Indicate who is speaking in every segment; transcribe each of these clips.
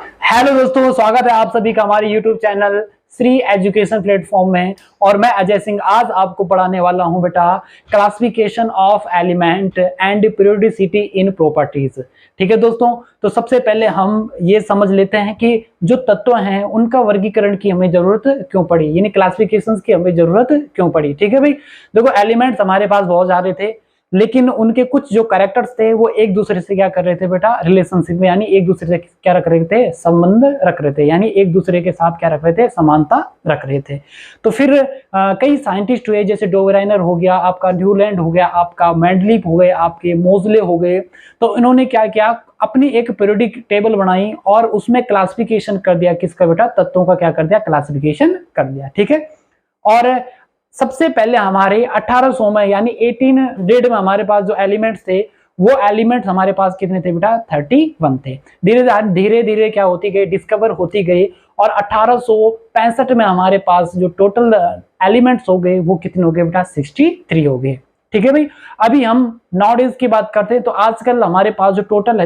Speaker 1: Hello दोस्तों, स्वागत है आप सभी का हमारे YouTube channel Shri education platform में। और मैं अजय सिंह आज आपको पढ़ाने वाला हूं बेटा classification of element and periodicity in properties. ठीक है दोस्तों, तो सबसे पहले हम ये समझ लेते हैं कि जो तत्व हैं उनका वर्गीकरण की हमें जरूरत क्यों पड़ी, यानी क्लासिफिकेशन की हमें जरूरत क्यों पड़ी। ठीक है भाई, देखो एलिमेंट्स हमारे पास बहुत सारे थे, लेकिन उनके कुछ जो कैरेक्टर्स थे वो एक दूसरे से क्या कर रहे थे बेटा, रिलेशनशिप में, यानी एक दूसरे से क्या रख रहे थे, संबंध रख रहे थे, यानी एक दूसरे के साथ क्या रख रहे थे, समानता रख रहे थे। तो फिर कई साइंटिस्ट हुए, जैसे डोवेराइनर हो गया, आपका न्यूलैंड हो गया, आपका मेंडलीफ हो गए, आपके मोजले हो गए। तो इन्होंने क्या किया, अपनी एक पीरियोडिक टेबल बनाई और उसमें क्लासिफिकेशन कर दिया, किसका बेटा, तत्वों का क्या कर दिया, क्लासिफिकेशन कर दिया। ठीक है, और सबसे पहले हमारे 1800 में यानी 1800 में हमारे पास जो एलिमेंट्स थे वो एलिमेंट्स हमारे पास कितने थे बेटा, 31 थे। धीरे धीरे क्या होती गई, डिस्कवर होती गई, और 1865 में हमारे पास जो टोटल एलिमेंट्स हो गए वो कितने हो गए बेटा, 63 हो गए। ठीक है भाई, अभी हम नॉडेज की बात करते हैं तो आजकल हमारे पास जो टोटल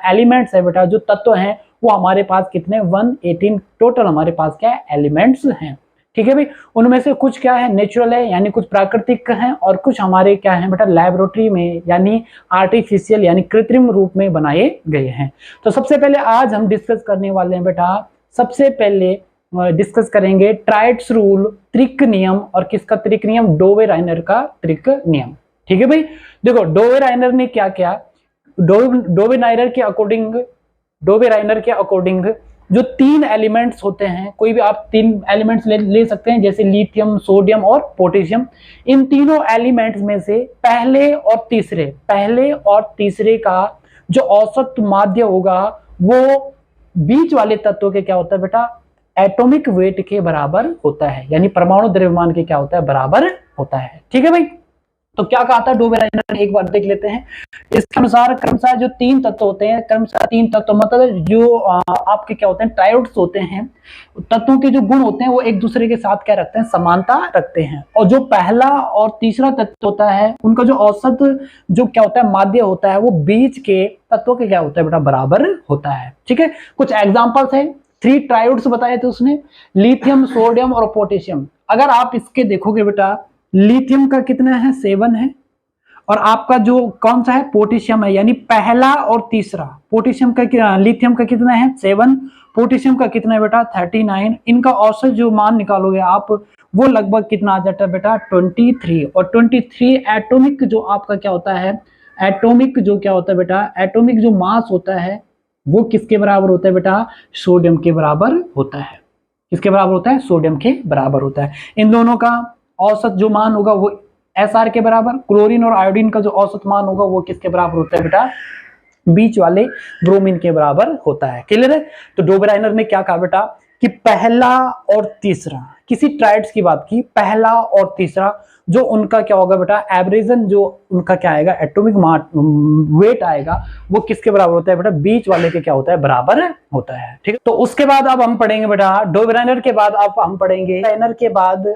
Speaker 1: एलिमेंट्स है बेटा, जो तत्व हैं वो हमारे पास कितने, 118 टोटल हमारे पास क्या है, एलिमेंट्स हैं। ठीक है भाई, उनमें से कुछ क्या है, नेचुरल है, यानी कुछ प्राकृतिक हैं, और कुछ हमारे क्या है बेटा, लेबोरेटरी में यानी आर्टिफिशियल यानी कृत्रिम रूप में बनाए गए हैं। तो सबसे पहले आज हम डिस्कस करने वाले हैं बेटा, सबसे पहले डिस्कस करेंगे ट्राइड्स रूल, त्रिक नियम। और किसका त्रिक नियम, डोवेराइनर का त्रिक नियम। ठीक है भाई, देखो डोवेराइनर ने क्या किया, डोवेराइनर के अकॉर्डिंग जो 3 एलिमेंट्स होते हैं, कोई भी आप 3 एलिमेंट्स ले सकते हैं, जैसे लिथियम, सोडियम और पोटेशियम। इन तीनों एलिमेंट्स में से पहले और तीसरे का जो औसत माध्य होगा वो बीच वाले तत्वों के क्या होता है बेटा, एटॉमिक वेट के बराबर होता है, यानी परमाणु द्रव्यमान के क्या होता है, बराबर होता है। ठीक है भाई, तो क्या कहा था डोवेराइनर ने, एक बार देख लेते हैं। इसके अनुसार क्रमशः जो 3 तत्व होते हैं, क्रमशः 3 तत्व मतलब जो आपके क्या होते हैं, ट्रायोड्स होते हैं, तत्वों के जो गुण होते हैं वो एक दूसरे के साथ क्या रखते हैं, समानता रखते हैं। और जो पहला और तीसरा तत्व होता है उनका जो औसत जो क्या होता है, माध्य होता है, वो बीच के तत्वों के क्या होता है बेटा, बराबर होता है। ठीक है, कुछ एग्जाम्पल्स है, 3 ट्रायोड्स बताए थे उसने, लिथियम, सोडियम और पोटेशियम। अगर आप इसके देखोगे बेटा, लिथियम का कितना है, 7 है, और आपका जो कौन सा है, पोटेशियम है, यानी पहला और तीसरा। पोटेशियम का, लिथियम का कितना है, 7, पोटेशियम का कितना है बेटा, 39। इनका औसत जो मान निकालोगे आप वो लगभग कितना आ जाता है बेटा, 23। और 23 एटॉमिक जो आपका क्या होता है, एटॉमिक जो क्या होता है बेटा, एटॉमिक जो मास होता है वो किसके बराबर होता है बेटा, सोडियम के बराबर होता है। किसके बराबर होता है, सोडियम के बराबर होता है। इन दोनों का औसत जो मान होगा वो एसआर के बराबर, क्लोरीन और आयोडीन का जो औसत मान होगा वो किसके बराबर होता है बेटा, बीच वाले ब्रोमीन के बराबर होता है। क्लियर है, तो डोवेराइनर ने क्या कहा बेटा कि पहला और तीसरा, किसी ट्राइड्स की बात की, पहला और तीसरा जो उनका क्या होगा बेटा, एवरेजन जो उनका क्या आएगा, एटॉमिक वेट आएगा, वो किसके बराबर होता है बेटा, बीच वाले के क्या होता है, बराबर होता है। ठीक है, तो उसके बाद अब हम पढ़ेंगे बेटा, डोवेराइनर के बाद अब हम पढ़ेंगे, डोवेराइनर के बाद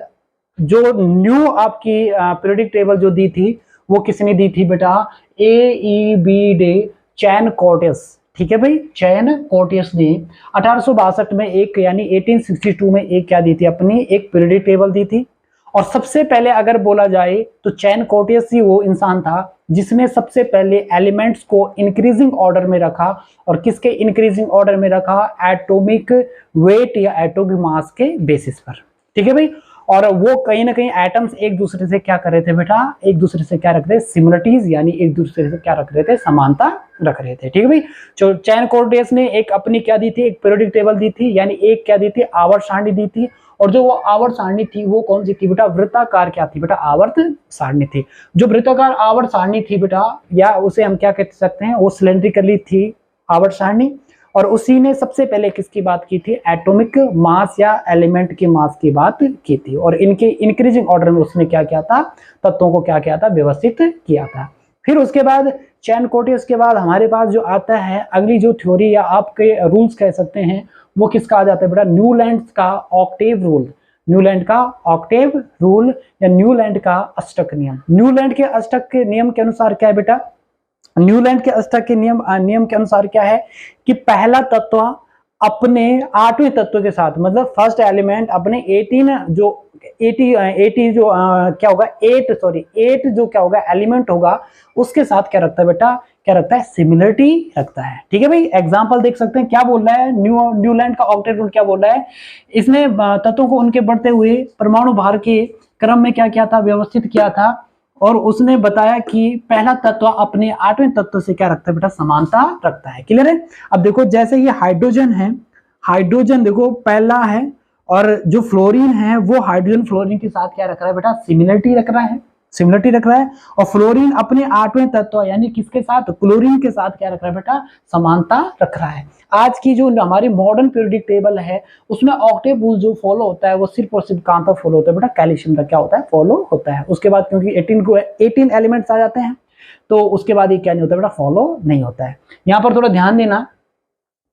Speaker 1: जो न्यू आपकी पीरियोडिक टेबल जो दी थी वो किसने दी थी बेटा, AEB चैन कोर्टियस। ठीक है भाई, चैन कोर्टियस ने 1862 में एक, यानी 1862 में एक क्या दी थी, अपनी एक पीरियोडिक टेबल दी थी। और सबसे पहले अगर बोला जाए तो चैन कोर्टियस ही वो इंसान था जिसने सबसे पहले एलिमेंट्स को इंक्रीजिंग ऑर्डर में रखा। और किसके इंक्रीजिंग ऑर्डर में रखा, एटॉमिक वेट या एटॉमिक मास के बेसिस पर। ठीक है भाई, और वो कहीं ना कहीं एटम्स एक दूसरे से क्या कर रहे थे बेटा, एक दूसरे से क्या रख रहे थे, सिमिलरिटीज, यानी एक दूसरे से क्या रख रहे थे, समानता रख रहे थे। ठीक है भाई, जो चैन कोर्टियस ने एक अपनी क्या दी थी, एक पीरियोडिक टेबल दी थी, यानी एक क्या दी थी, आवर्त सारणी दी थी। और जो वो आवर्त सारणी थी वो कौन सी थी बेटा, वृत्ताकार क्या थी बेटा, आवर्त सारणी थी। जो वृत्ताकार आवर्त सारणी थी बेटा, या उसे हम क्या कह सकते हैं, वो सिलेंड्रिकली थी आवर्त सारणी। और उसी ने सबसे पहले किसकी बात की थी, एटॉमिक मास या एलिमेंट की मास की बात की थी। और इनके इंक्रीजिंग ऑर्डर में उसने क्या किया था, तत्वों को क्या किया था, व्यवस्थित किया था। फिर उसके बाद चैन कोर्टियस के बाद हमारे पास जो आता है अगली जो थ्योरी या आपके रूल्स कह सकते हैं, वो किसका आ जाता है बेटा, न्यूलैंड का ऑक्टेव रूल। न्यूलैंड का ऑक्टेव रूल या न्यूलैंड का अष्टक नियम। न्यूलैंड के अष्टक के नियम के अनुसार क्या है बेटा, न्यूलैंड के अष्टक के नियम के अनुसार क्या है कि पहला तत्व अपने 8वें तत्व के साथ, मतलब फर्स्ट एलिमेंट अपने 18 जो 80 जो क्या होगा 8 जो क्या होगा एलिमेंट होगा उसके साथ क्या रखता है बेटा, क्या रखता है, सिमिलरिटी रखता है। ठीक है भाई, एग्जांपल देख सकते हैं क्या बोल रहा है न्यूलैंड का ऑक्टेट रूल, क्या बोल रहा है, इसने तत्वों को उनके बढ़ते हुए परमाणु भार के क्रम में क्या किया था, व्यवस्थित किया था, और उसने बताया कि पहला तत्व अपने 8वें तत्व से क्या रखता है बेटा, समानता रखता है। क्लियर है। अब देखो जैसे ये हाइड्रोजन है, हाइड्रोजन देखो पहला है, और जो फ्लोरीन है वो हाइड्रोजन फ्लोरीन के साथ क्या रख रहा है बेटा, सिमिलरिटी रख रहा है, सिमिलरिटी रख रहा है। और फ्लोरीन अपने 8वें तत्व यानी किसके साथ, क्लोरीन के साथ क्या रख रहा है बेटा, समानता रख रहा है। आज की जो हमारी मॉडर्न पीरियोडिक टेबल है उसमें ऑक्टेव रूल जो फॉलो होता है वो सिर्फ और सिर्फ कहां तक फॉलो होता है बेटा, कैल्शियम तक क्या होता है, फॉलो होता है। उसके बाद क्योंकि 18 एलिमेंट्स आ जाते हैं तो उसके बाद ये क्या नहीं होता बेटा, फॉलो नहीं होता है। यहाँ पर थोड़ा ध्यान देना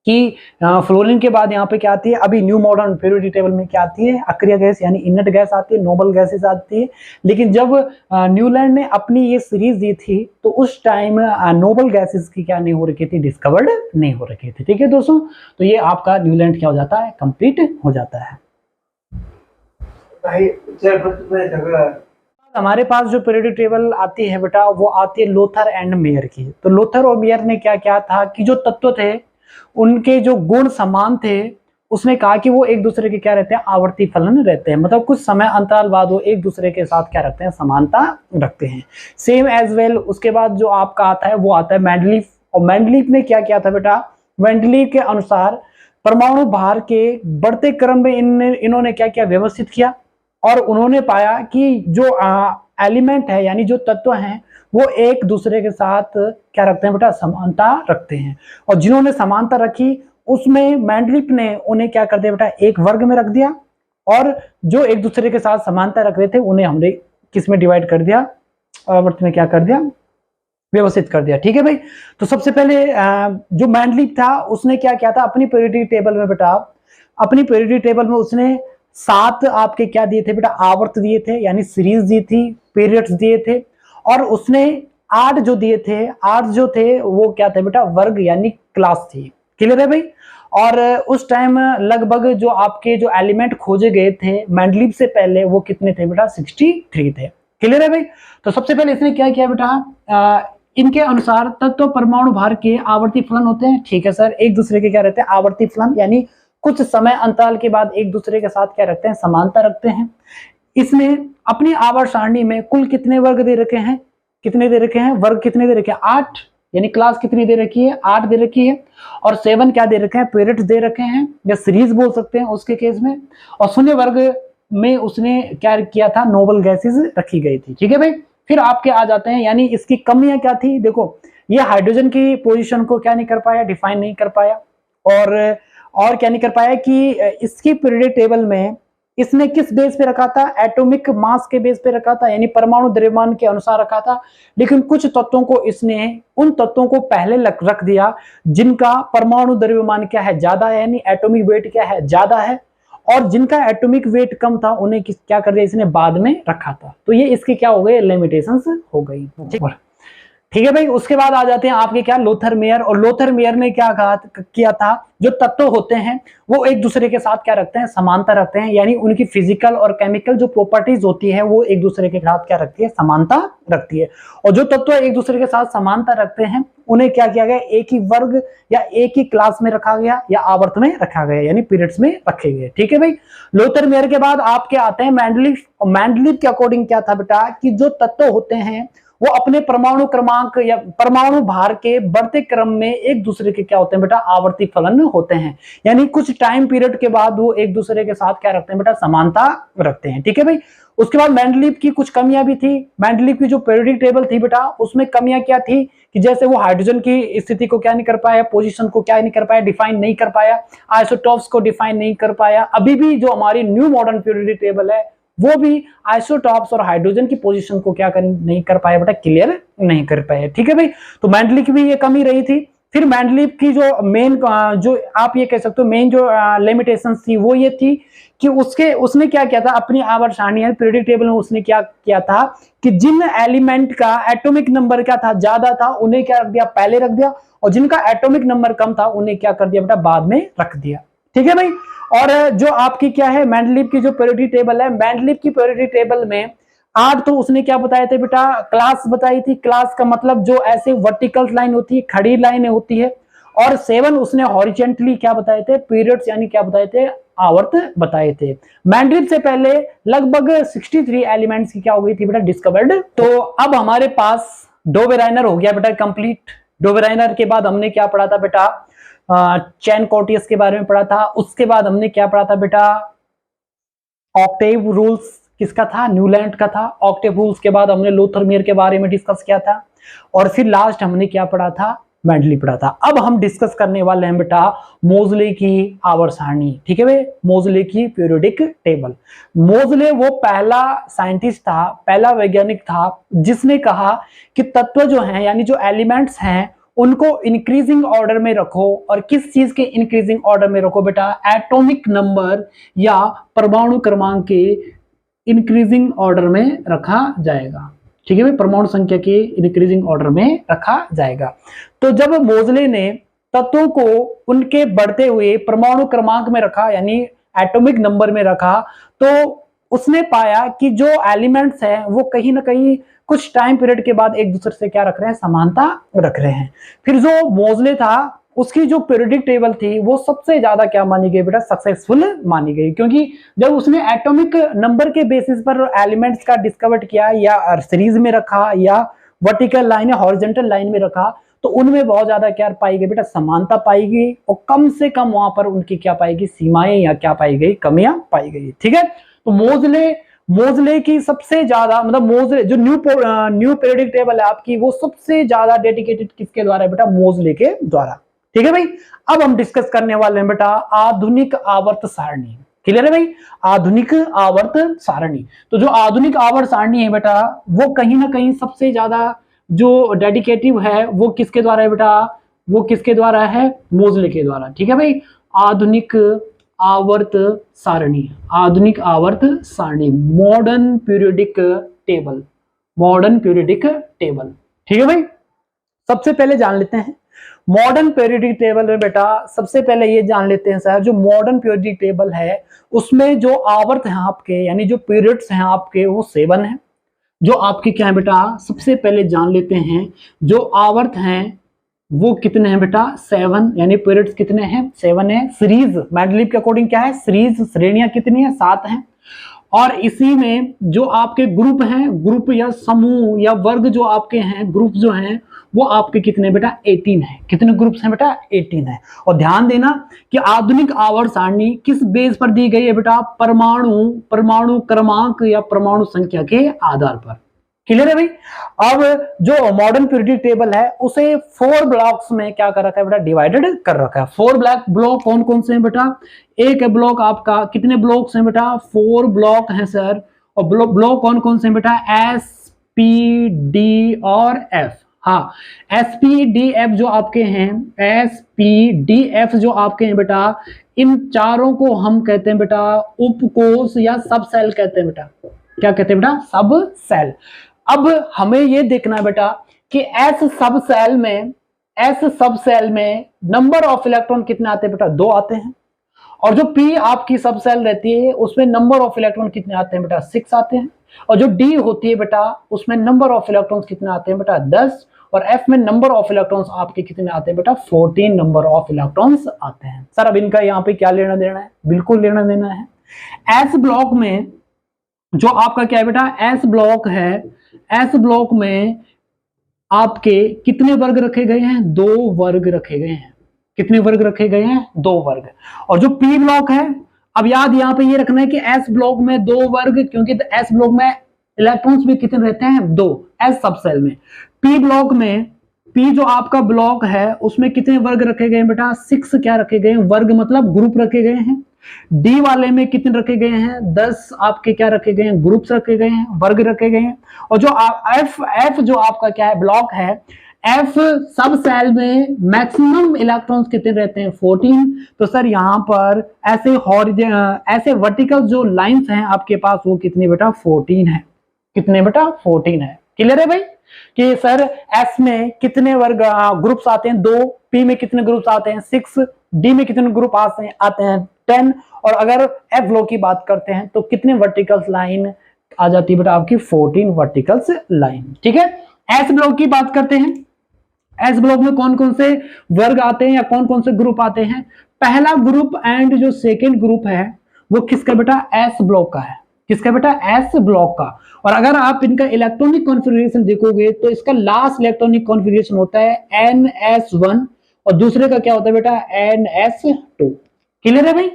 Speaker 1: कि फ्लोरीन के बाद यहाँ पे क्या आती है, अभी न्यू मॉडर्न पीरियोडिक टेबल में क्या आती है, अक्रिय गैस यानी इनर्ट गैस आती है, नोबल गैसेस आती है। लेकिन जब न्यूलैंड ने अपनी ये सीरीज दी थी तो उस टाइम नोबल गैसेस की क्या नहीं हो रखी थी, डिस्कवर्ड नहीं हो रखी थी। ठीक है दोस्तों, तो ये आपका न्यूलैंड क्या हो जाता है, कंप्लीट हो जाता है। हमारे पास जो पीरियोडिक टेबल आती है बेटा वो आती है लोथर एंड मेयर की। तो लोथर और मेयर ने क्या किया था कि जो तत्व थे उनके जो गुण समान थे, उसने कहा कि वो एक दूसरे के क्या रहते हैं, आवर्ती फलन रहते हैं, मतलब कुछ समय अंतराल बाद वो एक दूसरे के साथ क्या रखते हैं, समानता रखते हैं। सेम एज वेल उसके बाद जो आपका आता है वो आता है मेंडलीफ। और मेंडलीफ ने क्या किया था बेटा, मेंडलीफ के अनुसार परमाणु भार के बढ़ते क्रम में इन्होंने क्या किया, व्यवस्थित किया, और उन्होंने पाया कि जो एलिमेंट है यानी जो तत्व हैं वो एक दूसरे के साथ क्या रखते हैं बेटा, समानता रखते हैं। और जिन्होंने समानता रखी उसमें मेंडलीफ ने उन्हें क्या कर दिया बेटा, एक वर्ग में रख दिया, और जो एक दूसरे के साथ समानता रख रहे थे उन्हें हमने किस में डिवाइड कर दिया, आवर्त में क्या कर दिया, व्यवस्थित कर दिया। ठीक है भाई। तो सबसे पहले जो मेंडलीफ था उसने क्या किया था, अपनी पीरियोडिक टेबल में बेटा, अपनी पीरियोडिक टेबल में उसने 7 आपके क्या दिए थे बेटा, आवर्त दिए थे यानी सीरीज दी थी, पीरियड्स दिए थे, और उसने 8 जो दिए थे, 8 जो थे वो क्या थे बेटा, वर्ग यानी क्लास थी। क्लियर है भाई। और उस टाइम लगभग जो आपके जो एलिमेंट खोजे गए थे मेंडलीफ से पहले वो कितने थे बेटा, 63 थे। क्लियर है भाई। तो सबसे पहले इसने क्या किया बेटा, इनके अनुसार तत्व परमाणु भार के आवर्ती फलन होते हैं। ठीक है सर, एक दूसरे के क्या रहते हैं, आवर्ती फलन, यानी कुछ समय अंतराल के बाद एक दूसरे के साथ क्या रखते हैं, समानता रखते हैं। इसने अपनी आवर्त सारणी में कुल कितने वर्ग दे रखे हैं, कितने दे रखे हैं, वर्ग कितने दे रखे हैं, 8, यानी क्लास कितनी दे रखी है, 8 दे रखी है, और 7 क्या दे रखे हैं, पीरियड्स दे रखे हैं, या सीरीज बोल सकते हैं उसके केस में। और शून्य वर्ग में उसने क्या किया था, नोबल गैसेस रखी गई थी। ठीक है भाई। फिर आपके आ जाते हैं, यानी इसकी कमियां क्या थी, देखो ये हाइड्रोजन की पोजीशन को क्या नहीं कर पाया, डिफाइन नहीं कर पाया, और क्या नहीं कर पाया कि इसकी पीरियोडिक टेबल में इसने किस बेस पे रखा था, एटॉमिक मास के बेस पे रखा था, यानी परमाणु द्रव्यमान के अनुसार रखा था। लेकिन कुछ तत्वों को इसने उन तत्वों को पहले रख दिया जिनका परमाणु द्रव्यमान क्या है, ज्यादा है, यानी एटॉमिक वेट क्या है, ज्यादा है, और जिनका एटॉमिक वेट कम था उन्हें क्या कर दिया, इसने बाद में रखा था। तो ये इसके क्या हो गए, लिमिटेशंस हो गई। ठीक है भाई। उसके बाद आ जाते हैं आपके क्या, लोथर मेयर। और लोथर मेयर ने क्या किया था, जो तत्व होते हैं वो एक दूसरे के साथ क्या रखते हैं, समानता रखते हैं, यानी उनकी फिजिकल और केमिकल जो प्रॉपर्टीज होती है वो एक दूसरे के साथ क्या रखती है, समानता रखती है। और जो तत्व एक दूसरे के साथ समानता रखते हैं उन्हें क्या किया गया, एक ही वर्ग या एक ही क्लास में रखा गया या आवर्त में रखा गया, यानी पीरियड्स में रखे गए। ठीक है भाई। लोथर मेयर के बाद आपके आते हैं मेंडलीफ। मेंडलीफ के अकॉर्डिंग क्या था बेटा, कि जो तत्व होते हैं वो अपने परमाणु क्रमांक या परमाणु भार के बढ़ते क्रम में एक दूसरे के क्या होते हैं बेटा, आवर्ती फलन होते हैं, यानी कुछ टाइम पीरियड के बाद वो एक दूसरे के साथ क्या रखते हैं बेटा, समानता रखते हैं। ठीक है भाई। उसके बाद मेंडलीफ की कुछ कमियां भी थी। मेंडलीफ की जो पीरियोडिक टेबल थी बेटा उसमें कमियां क्या थी, कि जैसे वो हाइड्रोजन की स्थिति को क्या नहीं कर पाया, पोजीशन को क्या नहीं कर पाया, डिफाइन नहीं कर पाया, आइसोटॉप्स को डिफाइन नहीं कर पाया। अभी भी जो हमारी न्यू मॉडर्न पीरियोडिक टेबल है वो भी आइसोटॉप्स और हाइड्रोजन की पोजीशन को क्या नहीं कर पाया बेटा, क्लियर नहीं कर पाया। ठीक है भाई। तो मेंडलीफ की भी ये कमी रही थी। फिर मेंडलीव की जो मेन, जो आप ये कह सकते हो मेन जो लिमिटेशंस थी वो ये थी कि उसने क्या किया था अपनी आवर्त सारणी पीरियोडिक टेबल में, उसने क्या किया था कि जिन एलिमेंट का एटॉमिक नंबर क्या था ज्यादा था उन्हें क्या रख दिया, पहले रख दिया, और जिनका एटॉमिक नंबर कम था उन्हें क्या कर दिया बेटा, बाद में रख दिया। ठीक है भाई। और जो आपकी क्या है मेंडलीव की जो पीरियोडिक टेबल है, मेंडलीव की पीरियोडिक टेबल में 8 तो उसने क्या बताए थे बेटा, क्लास बताई थी। क्लास का मतलब जो ऐसे वर्टिकल लाइन होती है, खड़ी लाइन होती है। और 7 उसने हॉरिजेंटली क्या बताए थे, पीरियड्स यानी क्या बताए थे, आवर्त बताए थे। मेंडलीव से पहले लगभग 63 एलिमेंट्स की क्या हो गई थी बेटा, डिस्कवर्ड। तो अब हमारे पास डोबेराइनर हो गया बेटा कंप्लीट। डोबेराइनर के बाद हमने क्या पढ़ा था बेटा, चैन कॉर्टियस के बारे में पढ़ा था। उसके बाद हमने क्या पढ़ा था बेटा, ऑक्टेव रूल्स किसका था, न्यूलैंड का था। ऑक्टेव रूल्स के बाद हमने लोथरमियर के बारे में डिस्कस किया था। और फिर लास्ट हमने क्या पढ़ा था, मेंडलीव पढ़ा था। अब हम डिस्कस करने वाले हैं बेटा मोजले की आवर्त सारणी। ठीक है भाई, मोजले की पीरियोडिक टेबल। मोजले वो पहला साइंटिस्ट था, पहला वैज्ञानिक था जिसने कहा कि तत्व जो हैं यानी जो एलिमेंट्स हैं उनको इंक्रीजिंग ऑर्डर में रखो। और किस चीज के इंक्रीजिंग ऑर्डर में रखो बेटा, एटॉमिक नंबर या परमाणु क्रमांक के इंक्रीजिंग ऑर्डर में रखा जाएगा। ठीक है भाई, परमाणु संख्या के इंक्रीजिंग ऑर्डर में रखा जाएगा। तो जब मोजले ने तत्वों को उनके बढ़ते हुए परमाणु क्रमांक में रखा यानी एटॉमिक नंबर में रखा, तो उसने पाया कि जो एलिमेंट्स हैं वो कहीं ना कहीं कुछ टाइम पीरियड के बाद एक दूसरे से क्या रख रहे हैं, समानता रख रहे हैं। फिर जो मोजले था उसकी जो पीरियोडिक टेबल थी वो सबसे ज्यादा क्या मानी गई बेटा, सक्सेसफुल मानी गई। क्योंकि जब उसने एटॉमिक नंबर के बेसिस पर एलिमेंट्स का डिस्कवर किया या सीरीज में रखा या वर्टिकल लाइन या हॉरिजॉन्टल लाइन में रखा, तो उनमें बहुत ज्यादा क्या पाई गई बेटा, समानता पाई गई। और कम से कम वहां पर उनकी क्या पाई गई, सीमाएं या क्या पाई गई, कमियां पाई गई। ठीक है, तो मोजले की सबसे ज्यादा मतलब मोजले जो न्यू पीरियोडिक टेबल है आपकी, वो सबसे ज्यादा डेडिकेटेड किसके द्वारा है बेटा, मोजले के द्वारा। ठीक है भाई। अब हम डिस्कस करने वाले हैं बेटा आधुनिक आवर्त सारणी। क्लियर है भाई, आधुनिक आवर्त सारणी। तो जो आधुनिक आवर्त सारणी है बेटा वो कहीं ना कहीं सबसे ज्यादा जो डेडिकेटिव है वो किसके द्वारा है बेटा, वो किसके द्वारा है, मोजले के द्वारा। ठीक है भाई, आधुनिक आवर्त सारणी, आधुनिक आवर्त सारणी, modern periodic table, modern periodic table. ठीक है भाई, सबसे पहले जान लेते हैं मॉडर्न पीरियोडिक टेबल में बेटा। सबसे पहले ये जान लेते हैं सर, जो मॉडर्न पीरियोडिक टेबल है उसमें जो आवर्त हैं आपके यानी जो पीरियड्स हैं आपके वो 7 हैं। जो आपके क्या है बेटा, सबसे पहले जान लेते हैं जो आवर्त हैं वो कितने हैं बेटा, 7 यानी पीरियड्स कितने हैं, 7 है। सीरीज मेंडलीव के अकॉर्डिंग क्या है, सीरीज श्रेणियां कितनी है, 7 हैं। और इसी में जो आपके ग्रुप हैं, ग्रुप या समूह या वर्ग जो आपके हैं, ग्रुप जो हैं वो आपके कितने बेटा, 18 है। कितने ग्रुप्स हैं बेटा, 18 है। और ध्यान देना कि आधुनिक आवर्त सारणी किस बेस पर दी गई है बेटा, परमाणु क्रमांक या परमाणु संख्या के आधार पर। क्लियर है भाई। अब जो मॉडर्न पीरियोडिक टेबल है उसे 4 ब्लॉक्स में क्या कर रखा है बेटा, डिवाइडेड कर रखा है। 4 ब्लॉक कौन कौन से हैं बेटा, एक है ब्लॉक आपका, कितने ब्लॉक्स हैं बेटा, 4 ब्लॉक हैं सर। और ब्लॉक कौन कौन से हैं बेटा, एस पी डी और एफ। हाँ, एस पी डी एफ जो आपके हैं, एस पी डी एफ जो आपके हैं बेटा, इन चारों को हम कहते हैं बेटा उपकोष या सब सेल कहते हैं बेटा। क्या कहते हैं बेटा, सब सेल। अब हमें यह देखना है बेटा कि एस सब सेल में नंबर ऑफ इलेक्ट्रॉन कितने आते हैं बेटा, 2 आते हैं। और जो पी आपकी सब सेल रहती है उसमें नंबर ऑफ इलेक्ट्रॉन कितने आते हैं बेटा, 6 आते हैं। और जो डी होती है बेटा उसमें नंबर ऑफ इलेक्ट्रॉन्स कितने आते हैं बेटा, 10। और एफ में नंबर ऑफ इलेक्ट्रॉन्स आपके कितने आते हैं बेटा, 14 नंबर ऑफ इलेक्ट्रॉन्स आते हैं। सर अब इनका यहाँ पे क्या लेना देना है, बिल्कुल लेना देना है। एस ब्लॉक में जो आपका क्या है बेटा, एस ब्लॉक है, एस ब्लॉक में आपके कितने वर्ग रखे गए हैं, 2 वर्ग रखे गए हैं। कितने वर्ग रखे गए हैं, 2 वर्ग। और जो पी ब्लॉक है, अब याद यहां पे ये रखना है कि एस ब्लॉक में 2 वर्ग, क्योंकि एस ब्लॉक में इलेक्ट्रॉन्स भी कितने रहते हैं, 2 एस सब सेल में। पी ब्लॉक में, पी जो आपका ब्लॉक है उसमें कितने वर्ग रखे गए हैं बेटा, 6 क्या रखे गए हैं, वर्ग मतलब ग्रुप रखे गए हैं। डी वाले में कितने रखे गए हैं, 10 आपके क्या रखे गए हैं, ग्रुप्स रखे गए हैं, वर्ग रखे गए हैं। और जो एफ जो आपका क्या है, ब्लॉक है, एफ सब सेल में मैक्सिमम इलेक्ट्रॉन्स कितने रहते हैं 14। तो सर यहाँ पर ऐसे वर्टिकल जो लाइंस हैं आपके पास वो कितने बेटा 14 है। कितने बेटा 14 है। क्लियर है भाई कि सर एस में कितने वर्ग ग्रुप्स आते हैं 2, पी में कितने ग्रुप्स आते हैं 6, डी में कितने ग्रुप आते हैं 10, और अगर एफ ब्लॉक की बात करते हैं तो कितने वर्टिकल्स लाइन आ जाती है बेटा आपकी 14 वर्टिकल्स लाइन। ठीक है। एस ब्लॉक की बात करते हैं। एस ब्लॉक में कौन कौन से वर्ग आते हैं या कौन कौन से ग्रुप आते हैं। पहला ग्रुप एंड जो सेकेंड ग्रुप है वो किसका बेटा एस ब्लॉक का है। किसका बेटा एस ब्लॉक का। और अगर आप इनका इलेक्ट्रॉनिक कॉन्फ़िगरेशन देखोगे तो इसका लास्ट इलेक्ट्रॉनिक कॉन्फ़िगरेशन होता है NS1 और दूसरे का क्या होता है बेटा NS2। क्लियर है भाई।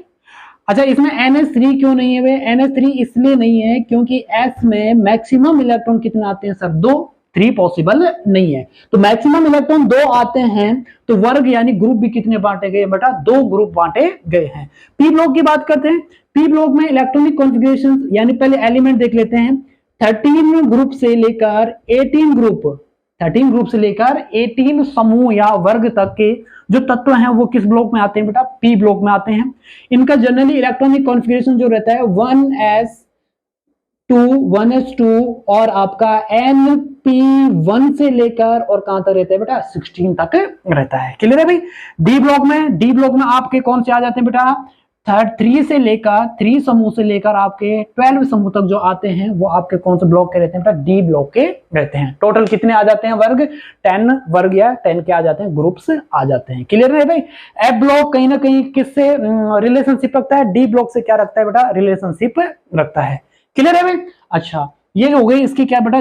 Speaker 1: अच्छा इसमें NS3 क्यों नहीं है भाई। NS3 इसलिए नहीं है क्योंकि S में मैक्सिमम इलेक्ट्रॉन कितने आते हैं सर 2, 3 पॉसिबल नहीं है। तो मैक्सिमम इलेक्ट्रॉन 2 आते हैं तो वर्ग यानी ग्रुप भी कितने बांटे गए बेटा 2 ग्रुप बांटे गए हैं। पी ब्लॉक की बात करते हैं। पी ब्लॉक में इलेक्ट्रॉनिक कॉन्फ़िगरेशन यानी पहले एलिमेंट देख लेते हैं। 13 ग्रुप से लेकर 18 समूह या वर्ग तक के जो तत्व हैं वो किस ब्लॉक में आते हैं बेटा पी ब्लॉक में आते हैं। इनका जनरली इलेक्ट्रॉनिक कॉन्फ़िगरेशन जो रहता है 1s2 और आपका np1 से लेकर और कहां तक रहता है बेटा 16 तक रहता है। क्लियर है भाई। डी ब्लॉक में आपके कौन से आ जाते हैं बेटा 3 समूह से लेकर आपके 12 समूह तक जो आते हैं वो आपके कौन से ब्लॉक के रहते हैं बेटा डी ब्लॉक के रहते हैं। टोटल कितने आ जाते हैं वर्ग 10 वर्ग या 10 के आ जाते हैं ग्रुप्स आ जाते हैं। क्लियर है भाई। एफ ब्लॉक कहीं ना कहीं किससे रिलेशनशिप रखता है डी ब्लॉक से क्या रखता है बेटा रिलेशनशिप रखता है। क्लियर है भाई। अच्छा ये हो गई इसकी क्या बेटा